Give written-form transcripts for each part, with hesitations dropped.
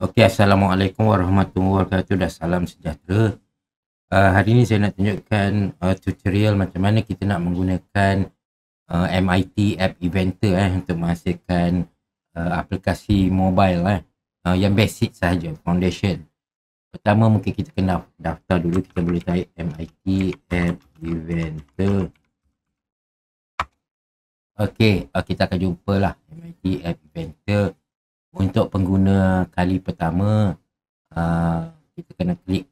Okey, Assalamualaikum warahmatullahi wabarakatuh dan salam sejahtera. Hari ini saya nak tunjukkan tutorial macam mana kita nak menggunakan MIT App Inventor untuk menghasilkan aplikasi mobile yang basic sahaja, foundation. Pertama mungkin kita kena daftar dulu, kita boleh type MIT App Inventor. Okey, kita akan jumpalah MIT App Inventor. Untuk pengguna kali pertama, kita kena klik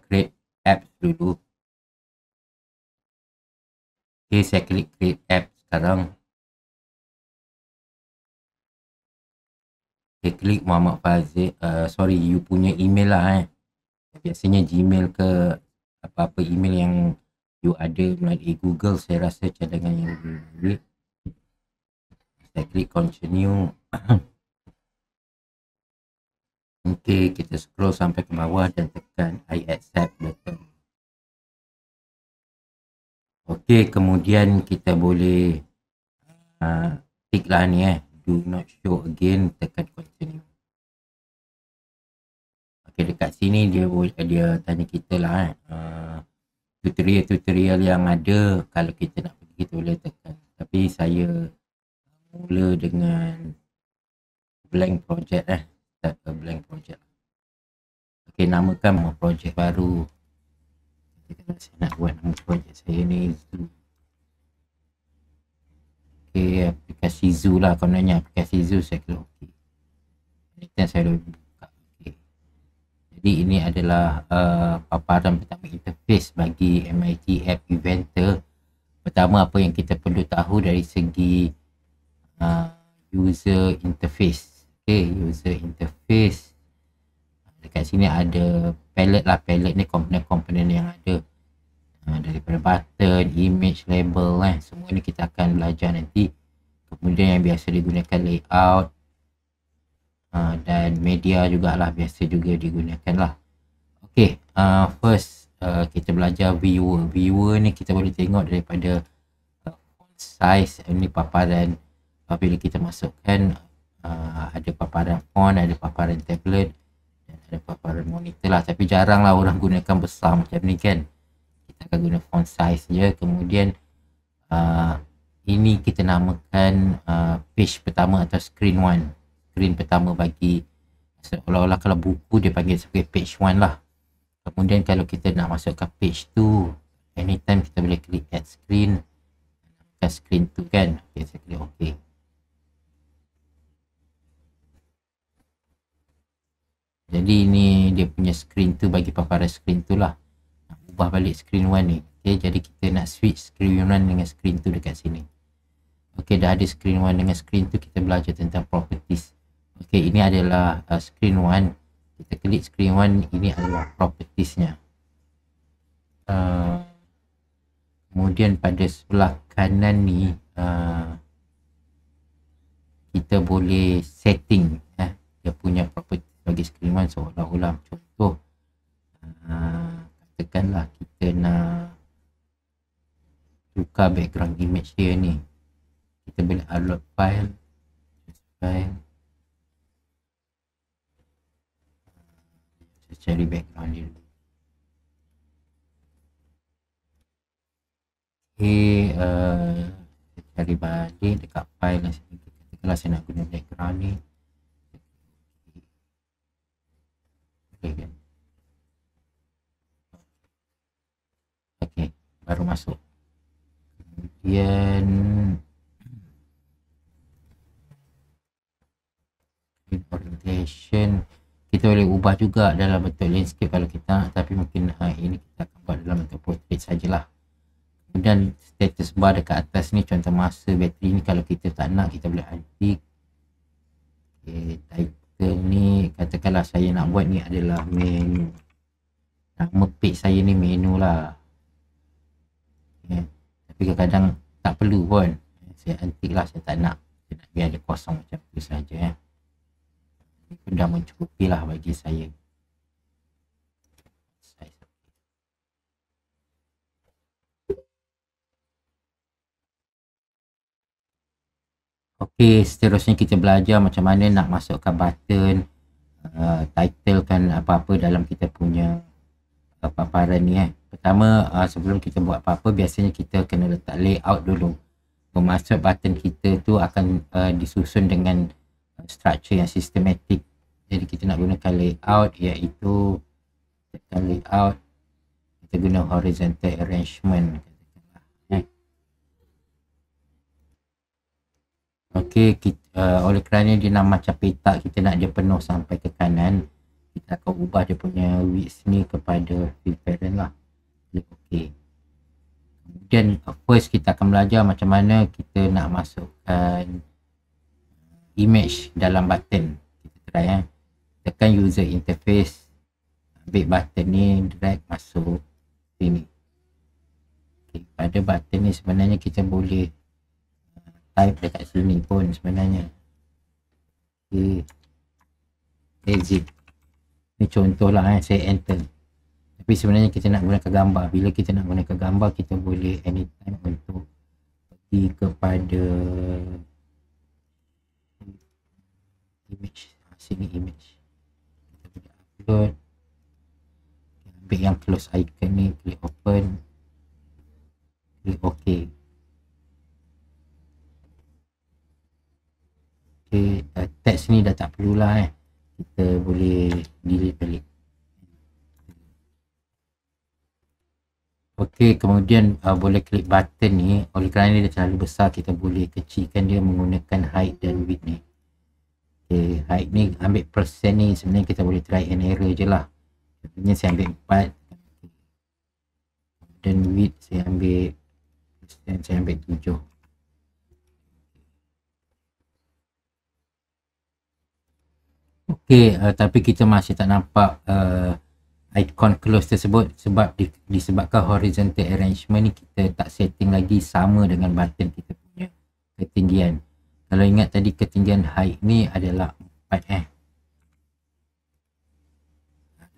create apps dulu. Okay, saya klik create app sekarang. Okay, klik Muhammad Fazil. Sorry, you punya email lah biasanya Gmail ke apa-apa email yang you ada melalui Google, saya rasa cadangan yang lebih. Saya klik continue. Okay, kita scroll sampai ke bawah dan tekan I accept button. Okay, kemudian kita boleh tick lah ni do not show again, tekan continue. Okay, dekat sini dia tanya kita lah tutorial-tutorial yang ada. Kalau kita nak pergi kita boleh tekan, tapi saya mula dengan blank project start a blank project. Okay, namakan project baru. Saya nak buat nama project saya ni Zoo. Okay, aplikasi Zoo lah kononnya, aplikasi Zoo. Saya klik ok. Ini kan saya dah buka. Okay. Jadi ini adalah paparan pertama interface bagi MIT App Inventor. Pertama, apa yang kita perlu tahu dari segi user interface. Okay, user interface. Dekat sini ada palette lah. Palette ni komponen-komponen yang ada. Daripada button, image, label semua ni kita akan belajar nanti. Kemudian yang biasa digunakan layout dan media jugalah biasa juga digunakan lah. Okay, first kita belajar viewer. Viewer ni kita boleh tengok daripada font size. Ini paparan bila kita masukkan ada paparan font, ada paparan tablet dan ada paparan monitor lah. Tapi jarang lah orang gunakan besar macam ni kan. Kita akan guna font size je. Kemudian ini kita namakan page pertama atau screen 1. Screen pertama bagi seolah-olah kalau buku dia panggil sebagai page 1 lah. Kemudian kalau kita nak masukkan page 2, anytime kita boleh klik add screen, screen 2 kan. Okay, saya klik ok. Jadi ini dia punya screen 2 bagi paparan screen 2 lah. Nak ubah balik screen 1 ni. Okay, jadi kita nak switch screen 1 dengan screen 2 dekat sini. Okay, dah ada screen 1 dengan screen 2, kita belajar tentang properties. Okay, ini adalah screen 1. Kita klik screen 1, ini adalah propertiesnya. Kemudian pada sebelah kanan ni kita boleh setting dia punya property bagi screen 1 seolah-olah. Contoh katakanlah kita nak tukar background image dia ni, kita boleh upload file. Saya cari background dia dulu. Okay, saya cari balik dekat file lah sini. Katakanlah saya nak guna background ni. Okay kan. Okay, baru masuk. Kemudian orientation kita boleh ubah juga dalam bentuk landscape kalau kita nak, tapi mungkin ini kita akan buat dalam bentuk portrait sajalah. Kemudian status bar dekat atas ni contoh masa, bateri ni kalau kita tak nak kita boleh untick. Okay, title ni katakanlah saya nak buat ni adalah menu, nama page saya ni menu lah. Okay. Tapi kadang-kadang tak perlu pun, saya untick lah, saya tak nak, saya nak biar dia kosong macam tu saja Ini pun dah mencukupi lah bagi saya. Okey, seterusnya kita belajar macam mana nak masukkan button, titlekan apa-apa dalam kita punya paparan ni. Pertama, sebelum kita buat apa-apa, biasanya kita kena letak layout dulu. Bermaksud button kita tu akan disusun dengan structure yang sistematik. Jadi kita nak gunakan layout, iaitu tekan layout, kita guna horizontal arrangement. Okey, oleh kerana dia nak macam petak, kita nak dia penuh sampai ke kanan, kita akan ubah dia punya width ni kepada fill parent lah. Klik OK. Kemudian first kita akan belajar macam mana kita nak masukkan image dalam button. Kita try tekan user interface, ambil button ni, drag masuk sini. Okay, pada button ni sebenarnya kita boleh type dekat sini pun sebenarnya. Okay. Exit. Ni contoh lah, saya enter. Tapi sebenarnya kita nak gunakan gambar. Bila kita nak gunakan gambar, kita boleh anytime untuk pergi kepada image. Sini image. Kita boleh upload. Ambil yang close icon ni, klik open. Klik OK. Okay, teks ni dah tak perlulah. Kita boleh delete balik. Okey, kemudian boleh klik button ni. Oleh kerana dia terlalu besar, kita boleh kecilkan dia menggunakan height dan width ni. Okey, height ni ambil persen ni, sebenarnya kita boleh try and error je lah. Contohnya saya ambil 4. Dan width saya ambil persen, saya ambil 7. Okey, tapi kita masih tak nampak icon close tersebut sebab disebabkan horizontal arrangement ni kita tak setting lagi sama dengan button kita punya ketinggian. Kalau ingat tadi ketinggian height ni adalah 4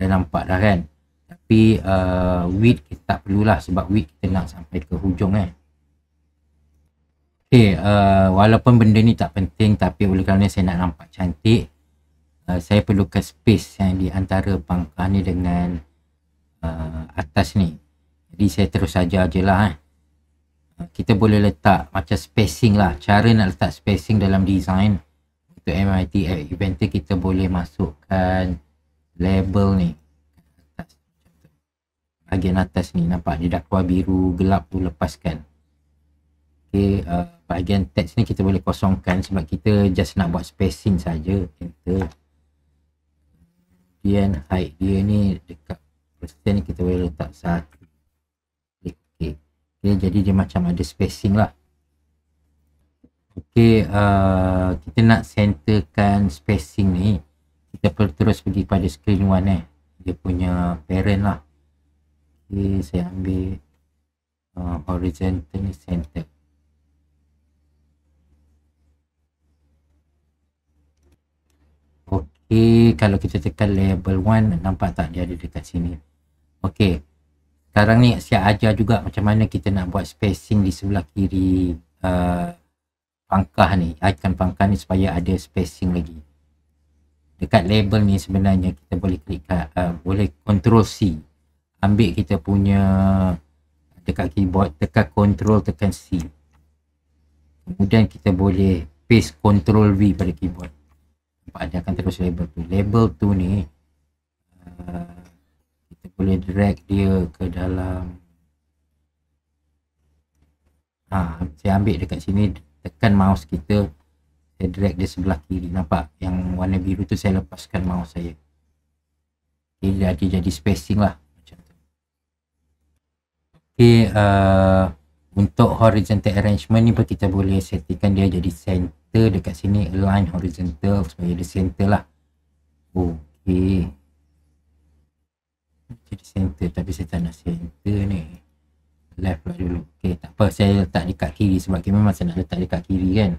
dah nampak dah kan. Tapi width kita tak perlulah sebab width kita nak sampai ke hujung Okey, walaupun benda ni tak penting, tapi oleh kerana saya nak nampak cantik, saya perlukan space yang di antara pangkah ni dengan atas ni. Jadi saya terus saja je lah. Kita boleh letak macam spacing lah. Cara nak letak spacing dalam design untuk MIT Inventor, kita boleh masukkan label ni atas. Bahagian atas ni nampak dia dah keluar biru gelap tu, lepaskan. Okay, bahagian teks ni kita boleh kosongkan sebab kita just nak buat spacing saja. Enter. Kemudian height dia ni dekat persen kita boleh letak 1. Klik OK. Okay, jadi dia macam ada spacing lah. Okay, kita nak centerkan spacing ni, kita perlu terus pergi pada screen 1 dia punya parent lah. Okay, saya ambil horizontal ni center. Okey, kalau kita tekan label 1, nampak tak dia ada dekat sini. Okey, sekarang ni saya ajar juga macam mana kita nak buat spacing di sebelah kiri pangkah ni, icon pangkah ni, supaya ada spacing lagi. Dekat label ni sebenarnya kita boleh klik boleh Ctrl C, ambil kita punya dekat keyboard, tekan Ctrl, tekan C. Kemudian kita boleh paste Ctrl V pada keyboard. Dia akan terus label tu. Label tu ni kita boleh drag dia ke dalam. Saya ambil dekat sini, tekan mouse kita, saya drag dia sebelah kiri. Nampak yang warna biru tu, saya lepaskan mouse saya. Dia jadi spacing lah macam tu. Okay, untuk horizontal arrangement ni pun kita boleh settingkan dia jadi center dekat sini, align horizontal supaya dia center lah. Okey, jadi center, tapi saya tak nak center ni, left lah dulu. Okey, tak apa, saya letak dekat kiri sebab memang saya nak letak dekat kiri kan.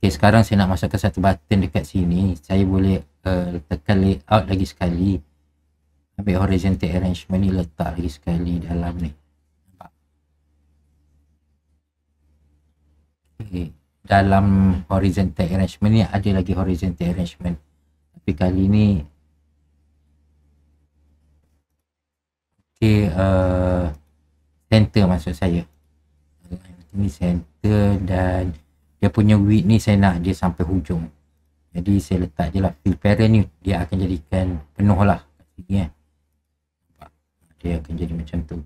Okey, sekarang saya nak masukkan satu button dekat sini. Saya boleh tekan layout lagi sekali, ambil horizontal arrangement ni, letak lagi sekali dalam ni. Okay. dalam horizontal arrangement ni ada lagi horizontal arrangement, tapi kali ni center maksud saya. Ini center dan dia punya width ni saya nak dia sampai hujung. Jadi saya letak je lah fill parent ni, dia akan jadikan penuh lah kat sini kan. Dia akan jadi macam tu.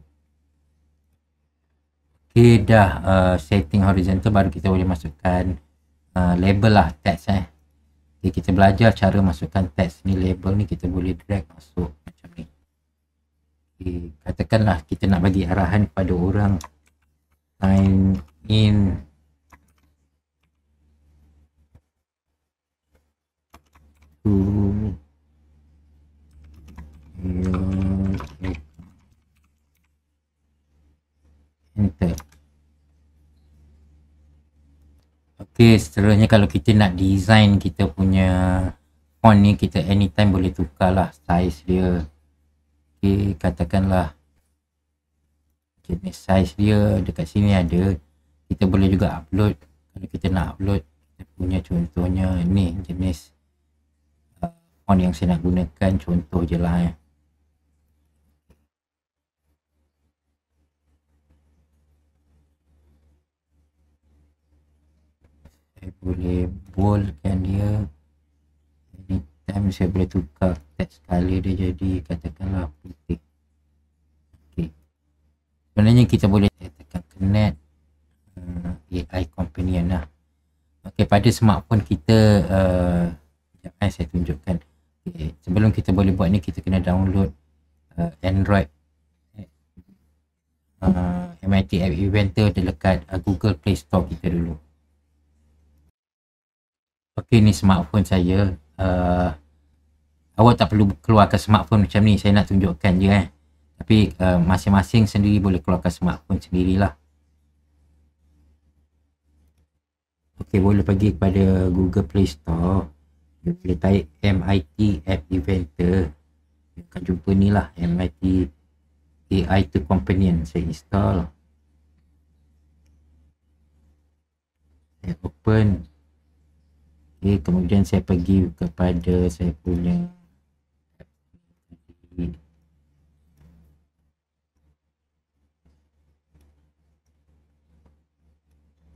Okay, dah setting horizontal, baru kita boleh masukkan label lah, text Okay, kita belajar cara masukkan text ni, label ni kita boleh drag masuk macam ni. Okay, katakanlah kita nak bagi arahan kepada orang sign in to enter. Okay, seterusnya kalau kita nak design kita punya font ni, kita anytime boleh tukar lah size dia. Okay, katakanlah jenis size dia dekat sini ada, kita boleh juga upload. Kalau kita nak upload, kita punya contohnya ni jenis font yang saya nak gunakan, contoh je lah saya boleh boldkan dia, anytime saya boleh tukar text color dia jadi katakanlah putih. Okay, sebenarnya kita boleh tekan connect AI companion lah. Okay, pada smartphone kita saya tunjukkan. Okay, sebelum kita boleh buat ni, kita kena download Android MIT App Inventor dekat Google Play Store kita dulu. Okay, ni smartphone saya. Awak tak perlu keluarkan smartphone macam ni, saya nak tunjukkan je tapi masing-masing sendiri boleh keluarkan smartphone sendirilah. Okay, boleh pergi kepada Google Play Store, dia boleh type MIT App Inventor, dia akan jumpa ni lah, MIT AI to Companion. Saya install, saya open. Okay, kemudian saya pergi kepada saya punya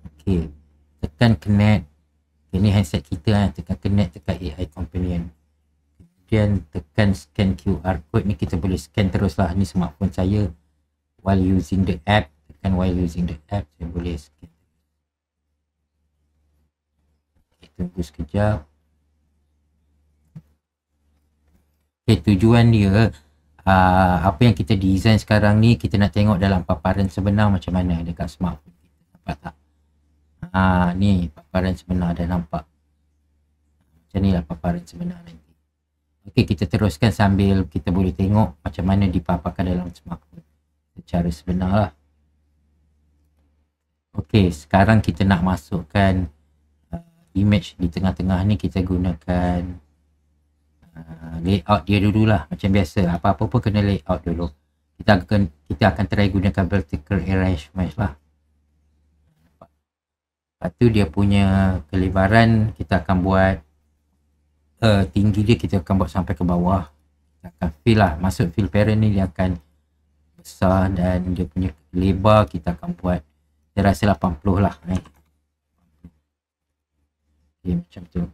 okay, tekan connect. Ini handset kita tekan connect, tekan AI companion, kemudian tekan scan QR code ni, kita boleh scan terus lah. Ni smartphone saya, while using the app, tekan while using the app, saya boleh scan. Tunggu sekejap. Okay, tujuan dia apa yang kita design sekarang ni, kita nak tengok dalam paparan sebenar macam mana dekat smartphone kita. Nampak tak? Ni paparan sebenar dah nampak. Macam ni lah paparan sebenar nanti. Okay, kita teruskan sambil kita boleh tengok macam mana dipaparkan dalam smartphone secara sebenar lah. Okay, sekarang kita nak masukkan image di tengah-tengah ni. Kita gunakan layout dia dululah. Macam biasa, apa-apa pun kena layout dulu. Kita akan try gunakan vertical arrangement lah. Lepas tu dia punya kelebaran kita akan buat tinggi dia kita akan buat sampai ke bawah. Kita akan fill lah, masuk fill parent ni dia akan besar, dan dia punya lebar kita akan buat saya rasa 80 lah Okay, macam tu.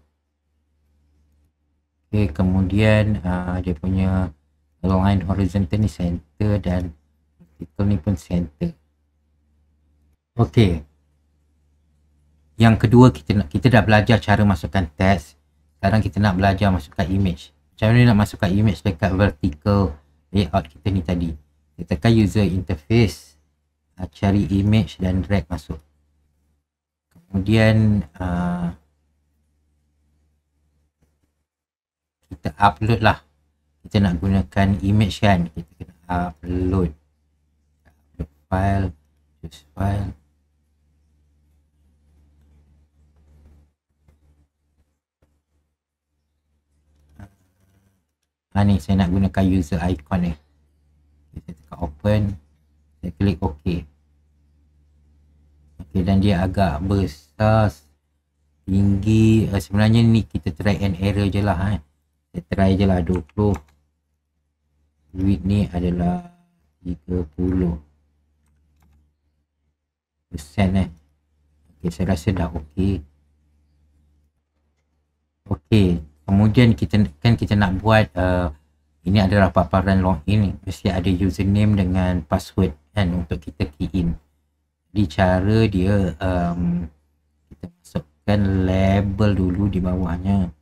Okay, kemudian dia punya line horizontal ni center dan vertical ni pun center. Okay, yang kedua kita dah belajar cara masukkan text. Sekarang kita nak belajar masukkan image. Macam mana nak masukkan image dekat vertical layout kita ni tadi. Kita tekan user interface, cari image dan drag masuk. Kemudian kita upload lah. Kita nak gunakan image kan, kita kena upload file, choose file. Ni saya nak gunakan user icon ni. Kita tekan open, saya klik OK. Okay, dan dia agak besar tinggi sebenarnya ni kita try and error je lah. Saya try je lah 20. Width ni adalah 30% Okay, saya rasa dah okey. Okey, kemudian kita nak buat ini adalah paparan login, mesti ada username dengan password kan untuk kita key in. Jadi cara dia kita masukkan label dulu di bawahnya.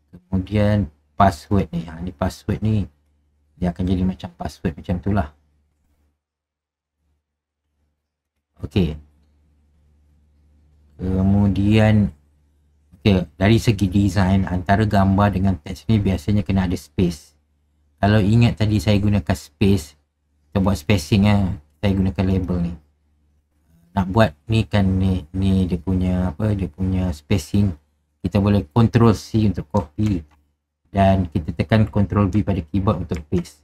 Kemudian password ni, ni password ni dia akan jadi macam password macam tu lah. Okey. Kemudian dari segi design antara gambar dengan teks ni biasanya kena ada space. Kalau ingat tadi saya gunakan space, kita buat spacing saya gunakan label ni. Nak buat ni kan ni dia punya dia punya spacing. Kita boleh Ctrl C untuk copy dan kita tekan Ctrl V pada keyboard untuk paste.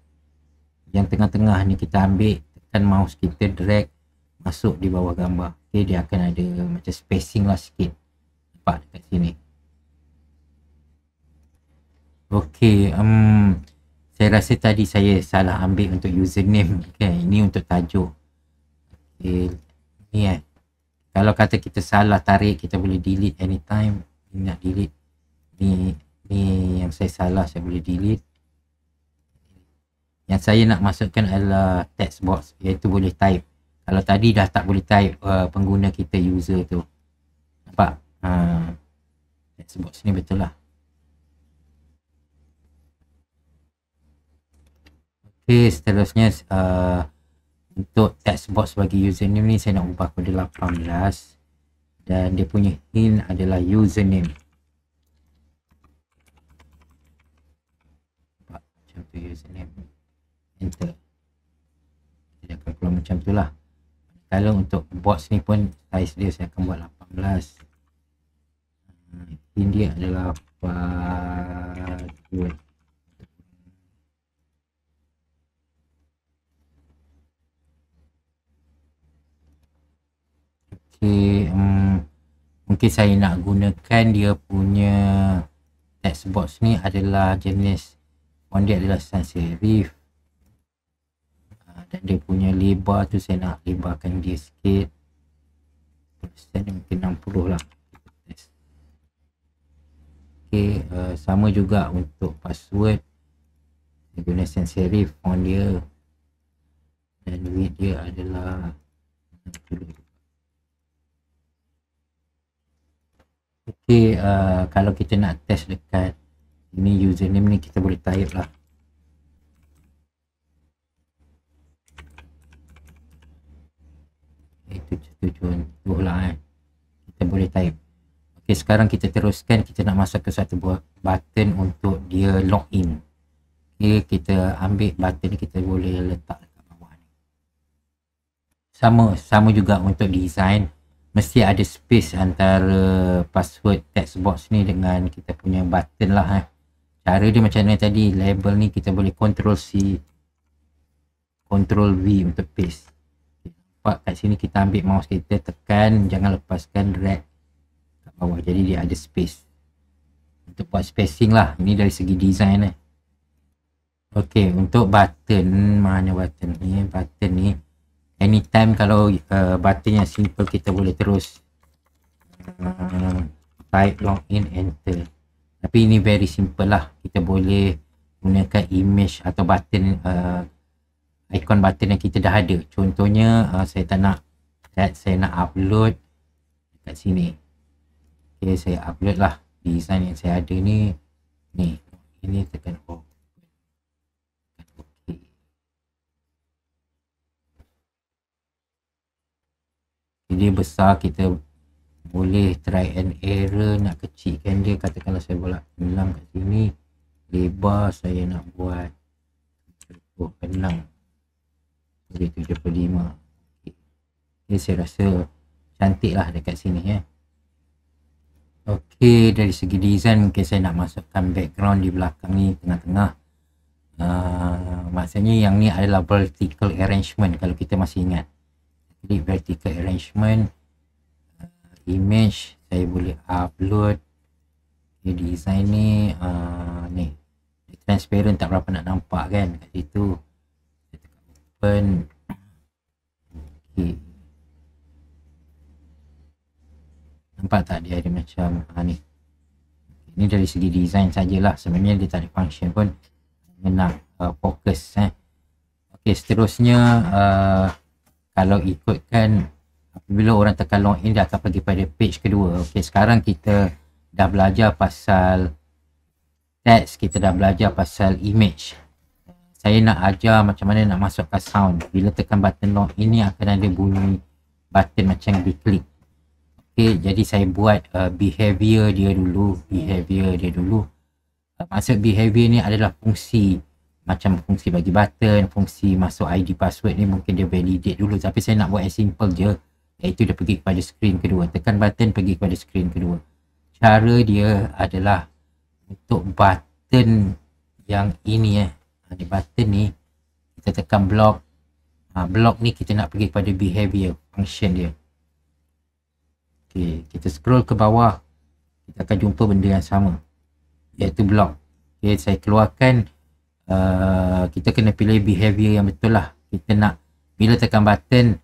Yang tengah-tengah ni kita ambil, tekan mouse kita, drag masuk di bawah gambar. Okey, dia akan ada macam spacing lah sikit. Nampak dekat sini. Okey, saya rasa tadi saya salah ambil untuk username. Ini untuk tajuk. Okey, ni kalau kata kita salah tarik, kita boleh delete anytime. Ini nak delete. Ni yang saya salah, saya boleh delete. Yang saya nak masukkan adalah text box, iaitu boleh type. Kalau tadi dah tak boleh type, pengguna kita user tu. Nampak? Text box ni betul lah. Okey, seterusnya untuk text box bagi username ni saya nak ubah pada 18 dan dia punya hint adalah username. Nampak? Macam tu username. Enter. Dia akan keluar macam tu lah. Kalau untuk box ni pun size dia saya akan buat 18. Hint dia adalah password. Okay, mungkin saya nak gunakan dia punya text box ni adalah jenis font dia adalah sans serif, dan dia punya lebar tu saya nak lebarkan dia sikit. Persen mungkin 60 lah. Okay, sama juga untuk password, saya guna sans serif, font dia dan width dia adalah 60. Okey, kalau kita nak test dekat ini username ni, kita boleh type lah. Itu contoh lah kita boleh type. Okey, sekarang kita teruskan, kita nak masuk ke satu buah button untuk dia login. Okey, kita ambil button ni, kita boleh letak dekat bawah ni. Sama juga untuk design. Mesti ada space antara password text box ni dengan kita punya button lah. Cara dia macam mana tadi, label ni kita boleh Ctrl C, Ctrl V untuk paste. Nampak kat sini kita ambil mouse kita, tekan, jangan lepaskan, drag kat bawah. Jadi dia ada space untuk buat spacing lah. Ini dari segi design Okey, untuk button, mana button ni? Button ni anytime kalau button yang simple kita boleh terus type login, enter. Tapi ini very simple lah, kita boleh gunakan image atau button icon button yang kita dah ada. Contohnya saya tak nak saya nak upload kat sini. Okay, saya upload lah design yang saya ada ni. Ini tekan OK. Dia besar, kita boleh try and error nak kecilkan dia. Katakanlah saya buat 6 kat sini, lebar saya nak buat 76, jadi 75. Okay, saya rasa cantik lah dekat sini Okey, dari segi design mungkin saya nak masukkan background di belakang ni, tengah-tengah. Maksudnya yang ni adalah vertical arrangement kalau kita masih ingat. Jadi vertical arrangement, image, saya boleh upload. Okay, design ni ni transparent, tak berapa nak nampak kan kat situ. Saya tekan open. Okay. Nampak tak dia ada macam ni. Ini dari segi design sajalah, sebenarnya dia tak ada function pun. Nak fokus Okey, seterusnya kalau ikutkan apabila orang tekan login, dia akan pergi pada page kedua. Okey, sekarang kita dah belajar pasal text, kita dah belajar pasal image. Saya nak ajar macam mana nak masukkan sound. Bila tekan button login ni akan ada bunyi button macam diklik. Okay, jadi saya buat behavior dia dulu. Maksud behavior ni adalah fungsi. Macam fungsi bagi button, fungsi masuk ID password ni mungkin dia validate dulu. Tapi saya nak buat yang simple je. Iaitu dia pergi kepada screen kedua. Tekan button pergi kepada screen kedua. Cara dia adalah untuk button yang ini Di button ni kita tekan block. Block ni kita nak pergi kepada behavior, function dia. Okay, kita scroll ke bawah, kita akan jumpa benda yang sama, iaitu block. Okay, saya keluarkan, kita kena pilih behavior yang betul lah. Kita nak, bila tekan button,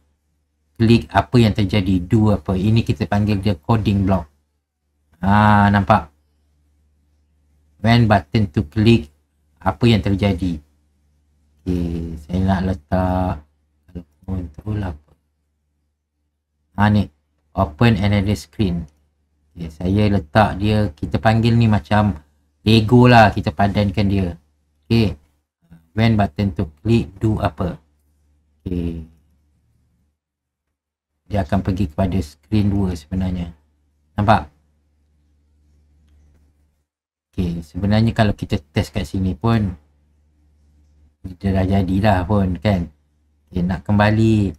klik apa yang terjadi, do apa. Ini kita panggil dia coding block. Nampak? When button to click, apa yang terjadi. Okay, saya nak letak control apa. Ni. Open another screen. Okay, saya letak dia, kita panggil ni macam Lego lah, kita padankan dia. Okay. When button to click, do apa. Okay. Dia akan pergi kepada screen 2 sebenarnya. Nampak? Okay, sebenarnya kalau kita test kat sini pun, kita dah jadilah pun kan. Okay, nak kembali,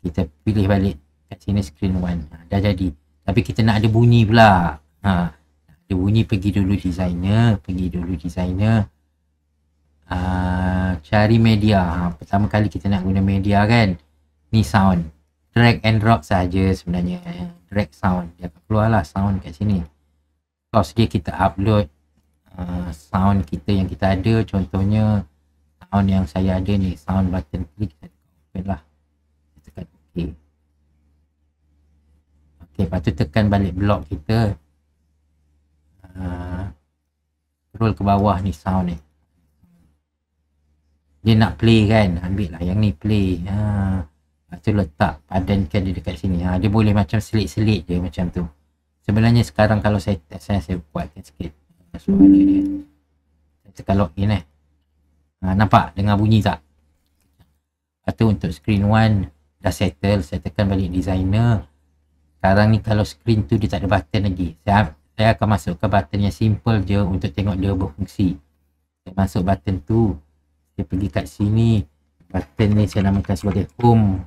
kita pilih balik kat sini screen 1. Dah jadi. Tapi kita nak ada bunyi pula. Ada bunyi, pergi dulu designer. Cari media. Pertama kali kita nak guna media kan. Ni sound. Drag and drop saja sebenarnya. Drag sound. Dia akan keluar lah sound kat sini. Terus dia kita upload sound kita yang kita ada. Contohnya sound yang saya ada ni. Sound button click. Open lah. Tekan OK. Okay, lepas tu tekan balik blok kita. Scroll ke bawah ni sound ni. Dia nak play kan. Ambil lah yang ni play. Lepas tu letak, padankan dia dekat sini. Dia boleh macam selit-selit je macam tu. Sebenarnya sekarang kalau saya test, saya buatkan sikit suara dia. Saya tekan login nampak dengar bunyi tak? Lepas tu untuk screen 1 dah settle. Saya tekan balik designer. Sekarang ni kalau screen tu dia tak ada button lagi. Saya akan masuk ke button yang simple je untuk tengok dia berfungsi. Saya masuk button tu. Saya pergi kat sini. Button ni saya namakan sebagai home.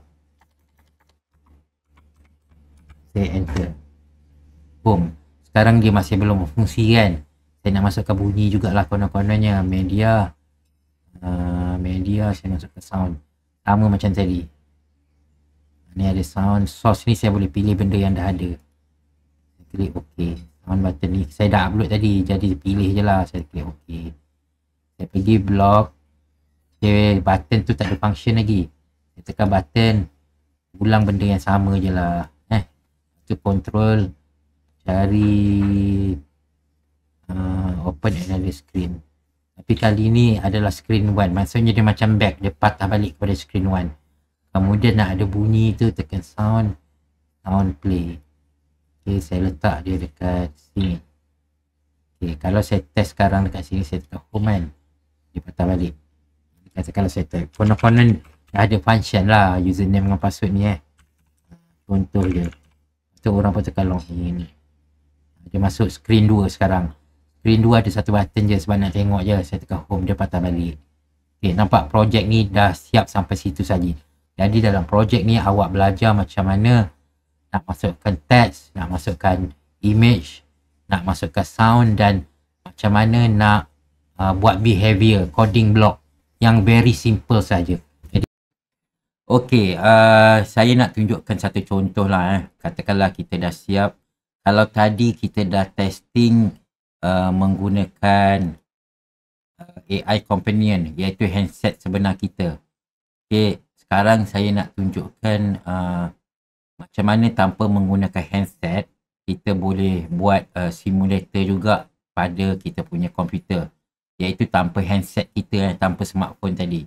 Saya enter. Home. Sekarang dia masih belum berfungsi kan. Saya nak masukkan bunyi jugalah konon-kononnya. Media. Media saya masuk ke sound. Sama macam tadi. Ni ada sound. Source ni saya boleh pilih benda yang dah ada. Saya klik OK. Sound button ni saya dah upload tadi. Jadi pilih je lah. Saya klik OK. Saya pergi block. Okay, button tu tak ada function lagi. Saya tekan button. Ulang benda yang sama je lah. Tu control. Cari open another screen. Tapi kali ni adalah screen 1. Maksudnya dia macam back. Dia patah balik kepada screen 1. Kemudian nak ada bunyi tu, tekan sound. Sound play. Okay, saya letak dia dekat sini. Okay, kalau saya test sekarang dekat sini, saya tekan home kan. Dia patah balik. Kata kalau saya test. Konon-konon ada function lah username dengan password ni Contoh dia. Tu orang pun tekan login. Dia masuk screen 2 sekarang. Screen 2 ada satu button je sebab nak tengok je. Saya tekan home, dia patah balik. Okay, nampak projek ni dah siap sampai situ saja. Jadi dalam projek ni awak belajar macam mana nak masukkan text, nak masukkan image, nak masukkan sound dan macam mana nak buat behavior, coding block yang very simple saja. Okey, saya nak tunjukkan satu contoh lah. Katakanlah kita dah siap. Kalau tadi kita dah testing menggunakan AI companion iaitu handset sebenar kita. Okay, sekarang saya nak tunjukkan macam mana tanpa menggunakan handset kita boleh buat simulator juga pada kita punya komputer, iaitu tanpa handset kita, tanpa smartphone tadi.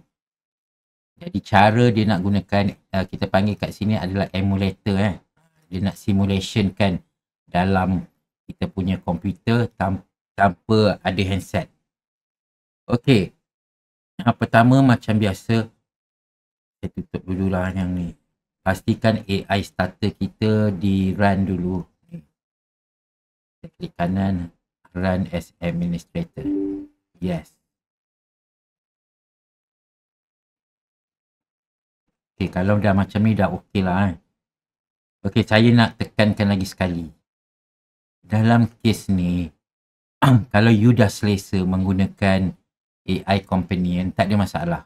Jadi cara dia nak gunakan, kita panggil kat sini adalah emulator. Dia nak simulationkan dalam kita punya komputer tanpa ada handset. Okey, yang pertama macam biasa, saya tutup dululah yang ni. Pastikan AI starter kita di run dulu. Kita klik kanan, run as administrator. Yes. Okay, kalau dah macam ni dah okey lah. Okey, saya nak tekankan lagi sekali. Dalam kes ni, kalau you dah selesa menggunakan AI companion, tak ada masalah.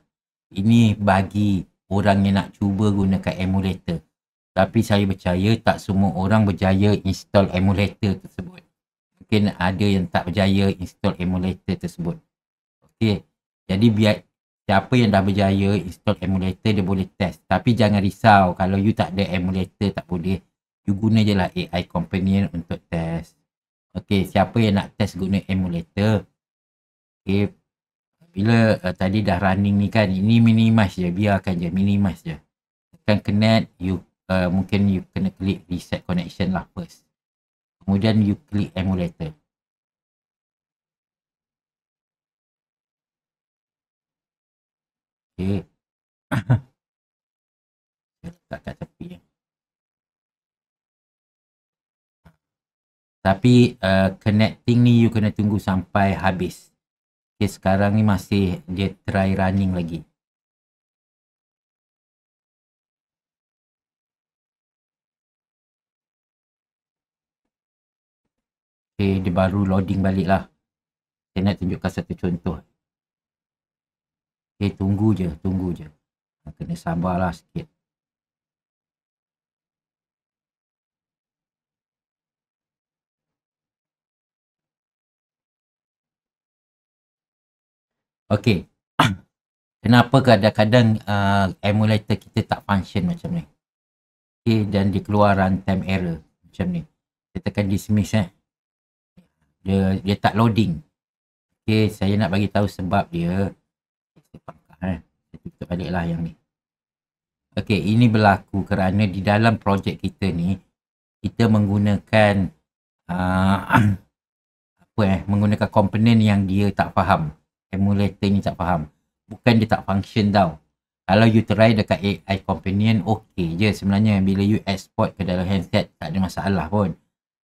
Ini bagi orang yang nak cuba gunakan emulator. Tapi saya percaya tak semua orang berjaya install emulator tersebut. Mungkin ada yang tak berjaya install emulator tersebut. Okey, jadi biar siapa yang dah berjaya install emulator dia boleh test. Tapi jangan risau kalau you tak ada emulator, tak boleh. You guna je lah AI companion untuk test. Okey, siapa yang nak test guna emulator? Okey, bila tadi dah running ni kan, ini minimize je, biarkan je, minimize je. Tekan connect, you mungkin you kena klik reset connection lah first. Kemudian you klik emulator. Okey. Letak kat tepi. Tapi connecting ni you kena tunggu sampai habis. Okay, sekarang ni masih dia try running lagi. Okay, dia baru loading balik lah. Saya nak tunjukkan satu contoh. Okay, tunggu je. Kena sabarlah sikit. Okay. Kenapa kadang-kadang emulator kita tak function macam ni? Okay, dan dia keluar runtime error macam ni. Kita tekan dismiss dia tak loading. Okay, saya nak bagi tahu sebab dia. Saya tutup balik lah yang ni. Okay, ini berlaku kerana di dalam projek kita ni kita menggunakan menggunakan komponen yang dia tak faham. Emulator ni tak faham. Bukan dia tak function tau. Kalau you try dekat AI companion, okey je sebenarnya. Bila you export ke dalam handset, tak ada masalah pun.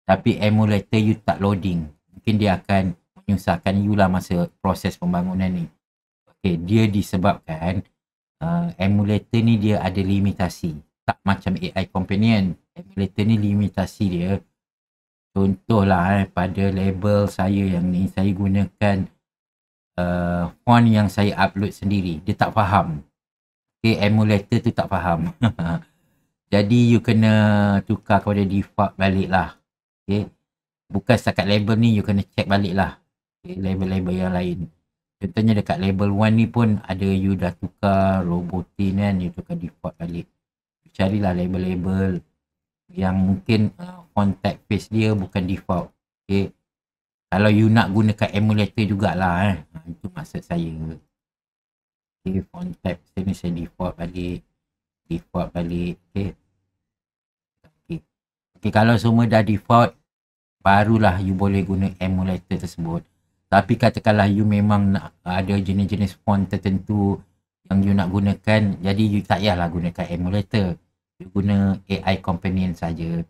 Tapi emulator you tak loading. Mungkin dia akan menyusahkan you lah masa proses pembangunan ni. Okey, dia disebabkan emulator ni dia ada limitasi. Tak macam AI companion. Emulator ni limitasi dia. Contohlah pada label saya yang ni, saya gunakan font yang saya upload sendiri. Dia tak faham. Okay, emulator tu tak faham. Jadi you kena tukar kepada default balik lah. Okay. Bukan setakat label ni, you kena check balik lah. Okay, label-label yang lain. Contohnya dekat label 1 ni pun ada you dah tukar robotin kan, you tukar default balik. Carilah label-label yang mungkin font typeface dia bukan default. Okay. Kalau you nak gunakan emulator jugalah itu maksud saya. Okay, font type ni saya default balik. Okay. Okay, kalau semua dah default, barulah you boleh guna emulator tersebut. Tapi katakanlah you memang nak ada jenis-jenis font tertentu yang you nak gunakan, jadi you tak payahlah gunakan emulator. You guna AI companion saja.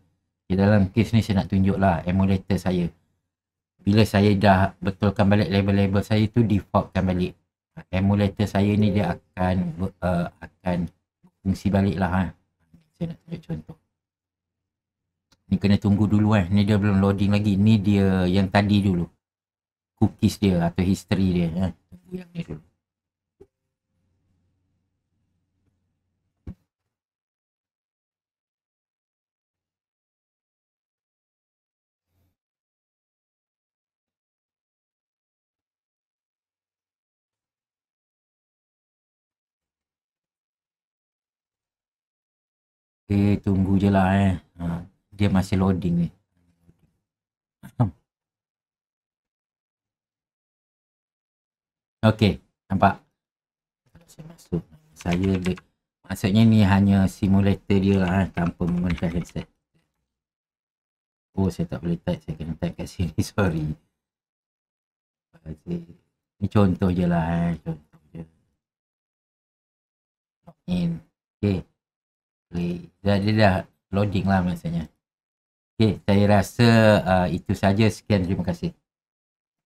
Di dalam kes ni saya nak tunjuklah emulator saya. Bila saya dah betulkan balik label-label saya tu, defaultkan balik. Emulator saya ni dia akan fungsi balik lah. Saya nak tunjuk contoh. Ni kena tunggu dulu ni dia belum loading lagi. Ni dia yang tadi dulu. Cookies dia atau history dia. Tunggu yang ni dulu. Tunggu je lah dia masih loading ni. Okey, nampak? Kalau saya masuk, maksudnya ni hanya simulator dia lah tanpa menggunakan headset. Oh, saya tak boleh type, saya kena type kat sini, sorry. Ni contoh je lah contoh je. Login. Okay. Dia dah loading lah maksudnya. Okay, saya rasa itu saja. Sekian, terima kasih.